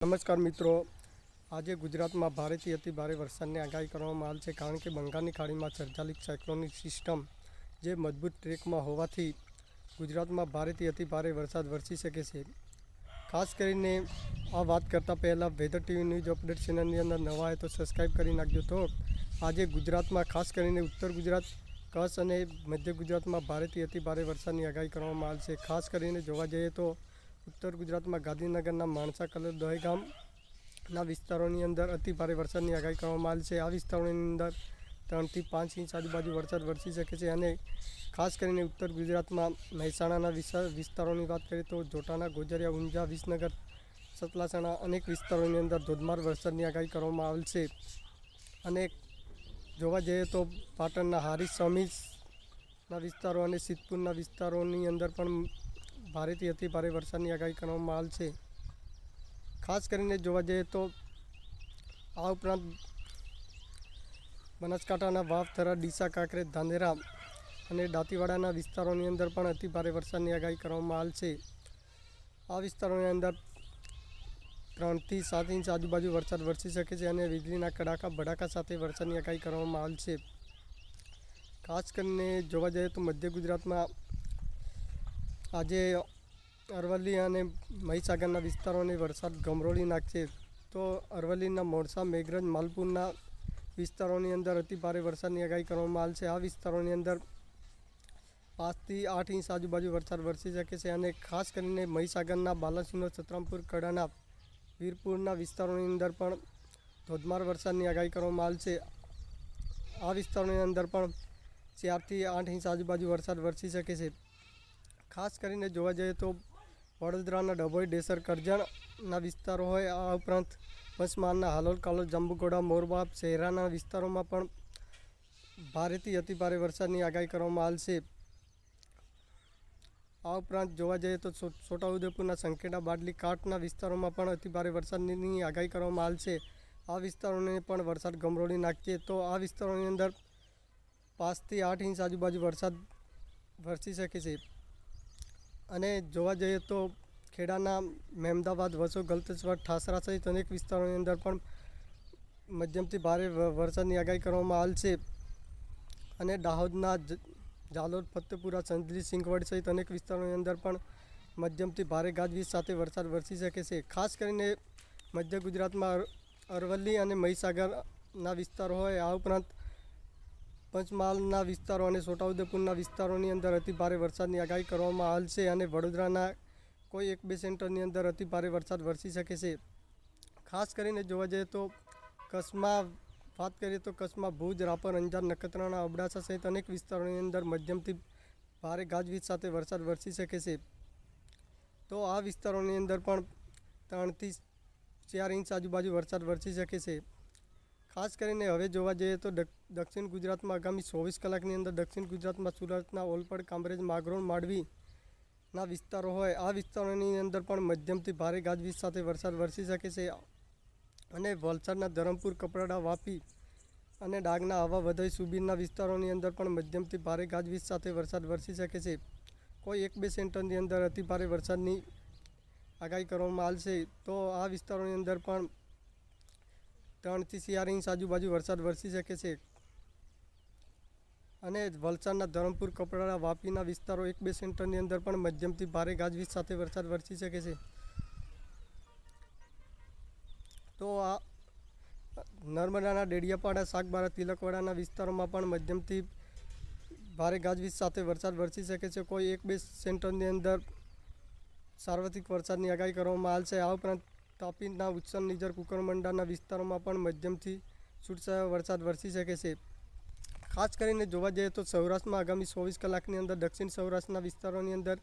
નમસ્કાર મિત્રો, આજે ગુજરાતમાં ભારેથી અતિ ભારે વરસાદની આગાહી કરવામાં આવેલ છે. કારણ કે બંગાળની ખાડીમાં સર્જાયેલી સાયક્લોનિક સિસ્ટમ જે મજબૂત ટ્રેકમાં હોવાથી ગુજરાતમાં ભારેથી અતિ ભારે વરસાદ વરસી શકે છે. ખાસ કરીને આ વાત કરતાં પહેલાં વેધર ટીવી ન્યૂઝ અપડેટ ચેનલની અંદર નવા હોય તો સબસ્ક્રાઈબ કરી નાખજો. તો આજે ગુજરાતમાં ખાસ કરીને ઉત્તર ગુજરાત, કચ્છ અને મધ્ય ગુજરાતમાં ભારેથી અતિ ભારે વરસાદની આગાહી કરવામાં આવેલ છે. ખાસ કરીને જોવા જઈએ તો ઉત્તર ગુજરાતમાં ગાંધીનગરના માણસા કલર દહેગામના વિસ્તારોની અંદર અતિ ભારે વરસાદની આગાહી કરવામાં આવેલ છે. આ વિસ્તારોની અંદર 3 થી 5 ઇંચ આજુબાજુ વરસાદ વરસી શકે છે. અને ખાસ કરીને ઉત્તર ગુજરાતમાં મહેસાણાના વિસ્તારોની વાત કરીએ તો જોટાણા, ગોજરિયા, ઊંઝા, વિસનગર, સતલાસણા અનેક વિસ્તારોની અંદર ધોધમાર વરસાદની આગાહી કરવામાં આવેલ છે. અને જોવા જઈએ તો પાટણના હારીજ, સમીસના વિસ્તારો અને સિદ્ધપુરના વિસ્તારોની અંદર પણ ભારેથી અતિ ભારે વરસાદની આગાહી કરવામાં આવેલ છે. ખાસ કરીને જોવા જઈએ તો આ ઉપરાંત બનાસકાંઠાના વાવ, થરા, ડીસા, કાંકરેજ, ધાનેરા અને દાંતીવાડાના વિસ્તારોની અંદર પણ અતિ ભારે વરસાદની આગાહી કરવામાં આવેલ છે. આ વિસ્તારોની અંદર 3 થી 7 ઇંચ આજુબાજુ વરસાદ વરસી શકે છે. અને વીજળીના કડાકા ભડાકા સાથે વરસાદની આગાહી કરવામાં આવેલ છે. ખાસ કરીને જોવા જઈએ તો મધ્ય ગુજરાતમાં આજે અરવલ્લી અને મહીસાગરના વિસ્તારોને વરસાદ ગમરોળી નાખશે. તો અરવલ્લીના મોડાસા, મેઘરજ, માલપુરના વિસ્તારોની અંદર અતિ ભારે વરસાદની આગાહી કરવામાં આવેલ છે. આ વિસ્તારોની અંદર 5 થી 8 ઇંચ આજુબાજુ વરસાદ વરસી શકે છે. અને ખાસ કરીને મહીસાગરના બાલાસિનોર, છત્રામપુર, કડાના, વીરપુરના વિસ્તારોની અંદર પણ ધોધમાર વરસાદની આગાહી કરવામાં આવેલ છે. આ વિસ્તારોની અંદર પણ 4 થી 8 ઇંચ આજુબાજુ વરસાદ વરસી શકે છે. ખાસ કરીને જોવા જઈએ તો વડોદરાના ડભોઈ, ડેસર, કરજણના વિસ્તારો હોય, આ ઉપરાંત પંચમહાલના હાલોલ, કાલોલ, જાંબુઘોડા, મોરબા, શહેરાના વિસ્તારોમાં પણ ભારેથી અતિ ભારે વરસાદની આગાહી કરવામાં આવેલ છે. આ ઉપરાંત જોવા જઈએ તો છોટાઉદેપુરના સંખેડા, બાડલી, કાંઠના વિસ્તારોમાં પણ અતિ ભારે વરસાદની આગાહી કરવામાં આવેલ છે. આ વિસ્તારોને પણ વરસાદ ગમરોળી નાખશે. તો આ વિસ્તારોની અંદર 5 થી 8 ઇંચ આજુબાજુ વરસાદ વરસી શકે છે. અને જોવા જઈએ તો ખેડાના મહેમદાવાદ, વસો, ગલતેશ્વર, ઠાસરા સહિત અનેક વિસ્તારોની અંદર પણ મધ્યમથી ભારે વરસાદની આગાહી કરવામાં આવેલ છે. અને દાહોદના ઝાલોદ, ફતેપુરા, સંજલી, સિંગવડ સહિત અનેક વિસ્તારોની અંદર પણ મધ્યમથી ભારે ગાજવીજ સાથે વરસાદ વરસી શકે છે. ખાસ કરીને મધ્ય ગુજરાતમાં અરવલ્લી અને મહીસાગરના વિસ્તારો હોય, આ ઉપરાંત પંચમહાલના વિસ્તારો અને છોટાઉદેપુરના વિસ્તારોની અંદર અતિ ભારે વરસાદની આગાહી કરવામાં આવેલ છે. અને વડોદરાના કોઈ 1-2 સેન્ટરની અંદર અતિ ભારે વરસાદ વરસી શકે છે. ખાસ કરીને જોવા જઈએ તો કચ્છમાં વાત કરીએ તો કચ્છમાં ભુજ, રાપર, અંજાર, નખત્રાણા, અબડાસા સહિત અનેક વિસ્તારોની અંદર મધ્યમથી ભારે ગાજવીજ સાથે વરસાદ વરસી શકે છે. તો આ વિસ્તારોની અંદર પણ 3 થી 4 ઇંચ આજુબાજુ વરસાદ વરસી શકે છે. ખાસ કરીને હવે જોવા જઈએ તો દક્ષિણ ગુજરાતમાં આગામી 24 કલાકની અંદર દક્ષિણ ગુજરાતમાં સુરતના ઓલપાડ, કામરેજ, માગરોળ, માંડવીના વિસ્તારો હોય, આ વિસ્તારોની અંદર પણ મધ્યમથી ભારે ગાજવીજ સાથે વરસાદ વરસી શકે છે. અને વલસાડના ધરમપુર, કપરાડા, વાપી અને ડાંગના આવા, વધઈ, સુબીરના વિસ્તારોની અંદર પણ મધ્યમથી ભારે ગાજવીજ સાથે વરસાદ વરસી શકે છે. કોઈ 1-2 સેન્ટરની અંદર અતિ ભારે વરસાદની આગાહી કરવામાં આવેલ છે. તો આ વિસ્તારોની અંદર પણ 3 થી 4 ઇંચ આજુબાજુ વરસાદ વરસી શકે છે. અને વલસાડના ધરમપુર, કપરાડા, વાપીના વિસ્તારો 1-2 સેન્ટરની અંદર પણ મધ્યમથી ભારે ગાજવીજ સાથે વરસાદ વરસી શકે છે. તો આ નર્મદાના ડેડિયાપાડા, સાગબારા, તિલકવાડાના વિસ્તારોમાં પણ મધ્યમથી ભારે ગાજવીજ સાથે વરસાદ વરસી શકે છે. કોઈ 1-2 સેન્ટરની અંદર સાર્વત્રિક વરસાદની આગાહી કરવામાં આવેલ છે. આ ઉપરાંત તાપીના ઉચ્છલ, નિઝર, કુકરમંડાના વિસ્તારોમાં પણ મધ્યમથી છૂટછાયો વરસાદ વરસી શકે છે. ખાસ કરીને જોવા જઈએ તો સૌરાષ્ટ્રમાં આગામી 24 કલાકની અંદર દક્ષિણ સૌરાષ્ટ્રના વિસ્તારોની અંદર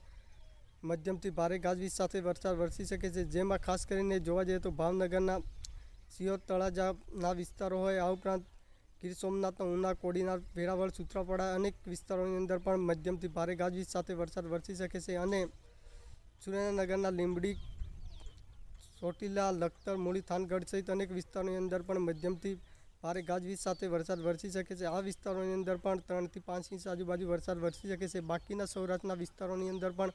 મધ્યમથી ભારે ગાજવીજ સાથે વરસાદ વરસી શકે છે. જેમાં ખાસ કરીને જોવા જઈએ તો ભાવનગરના સિહોર, તળાજાના વિસ્તારો હોય, આ ઉપરાંત ગીર સોમનાથના ઉના, કોડીનાર, વેરાવળ, સૂત્રાપાડા અનેક વિસ્તારોની અંદર પણ મધ્યમથી ભારે ગાજવીજ સાથે વરસાદ વરસી શકે છે. અને સુરેન્દ્રનગરના લીંબડી, ચોટીલા, લખતર, મૂળી, થાનગઢ સહિત અનેક વિસ્તારોની અંદર પણ મધ્યમથી ભારે ગાજવીજ સાથે વરસાદ વરસી શકે છે. આ વિસ્તારોની અંદર પણ 3 થી 5 ઇંચ આજુબાજુ વરસાદ વરસી શકે છે. બાકીના સૌરાષ્ટ્રના વિસ્તારોની અંદર પણ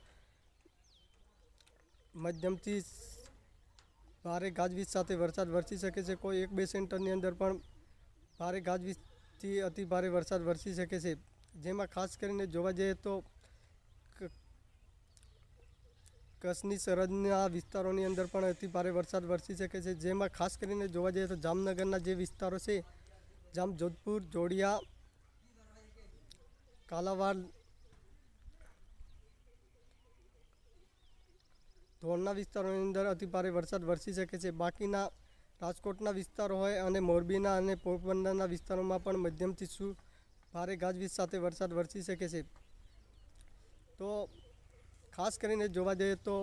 મધ્યમથી ભારે ગાજવીજ સાથે વરસાદ વરસી શકે છે. કોઈ 1-2 સેન્ટરની અંદર પણ ભારે ગાજવીજથી અતિ ભારે વરસાદ વરસી શકે છે. જેમાં ખાસ કરીને જોવા જઈએ તો કચ્છની સરહદના વિસ્તારોની અંદર પણ અતિ ભારે વરસાદ વરસી શકે છે. જેમાં ખાસ કરીને જોવા જઈએ તો જામનગરના જે વિસ્તારો છે, જામજોધપુર, જોડિયા, કાલાવાડ, ધોળના વિસ્તારોની અંદર અતિ ભારે વરસાદ વરસી શકે છે. બાકીના રાજકોટના વિસ્તારો હોય અને મોરબીના અને પોરબંદરના વિસ્તારોમાં પણ મધ્યમથી ભારે ગાજવીજ સાથે વરસાદ વરસી શકે છે. તો ખાસ કરીને જોવા જઈએ તો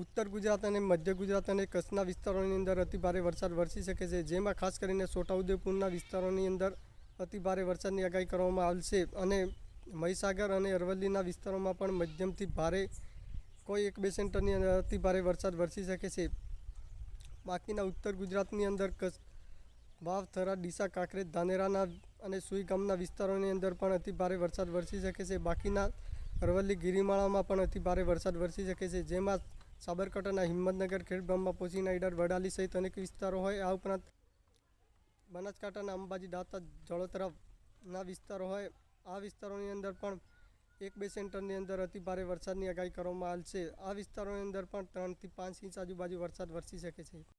ઉત્તર ગુજરાત અને મધ્ય ગુજરાત અને કચ્છના વિસ્તારોની અંદર અતિ ભારે વરસાદ વરસી શકે છે. જેમાં ખાસ કરીને છોટાઉદેપુરના વિસ્તારોની અંદર અતિ ભારે વરસાદની આગાહી કરવામાં આવેલ છે અને મહીસાગર અને અરવલ્લીના વિસ્તારોમાં પણ મધ્યમથી ભારે કોઈ 1-2 સેન્ટરની અંદર અતિ ભારે વરસાદ વરસી શકે છે. બાકીના ઉત્તર ગુજરાતની અંદર વાવ, થરાદ, ડીસા, કાંકરેજ, ધાનેરાના અને સુઈ ગામના વિસ્તારોની અંદર પણ અતિ ભારે વરસાદ વરસી શકે છે. બાકીના અરવલ્લી, ગિરિમાળામાં પણ અતિ ભારે વરસાદ વરસી શકે છે. જેમાં સાબરકાંઠાના હિંમતનગર, ખેડબ્રહ્મા, પોચીના ઈડર, વડાલી સહિત અનેક વિસ્તારો હોય. આ ઉપરાંત બનાસકાંઠાના અંબાજી, દાંતા, જળોતરાના વિસ્તારો હોય. આ વિસ્તારોની અંદર પણ 1-2 સેન્ટરની અંદર અતિ ભારે વરસાદની આગાહી કરવામાં આવેલ છે. આ વિસ્તારોની અંદર પણ 3 થી 5 ઇંચ આજુબાજુ વરસાદ વરસી શકે છે.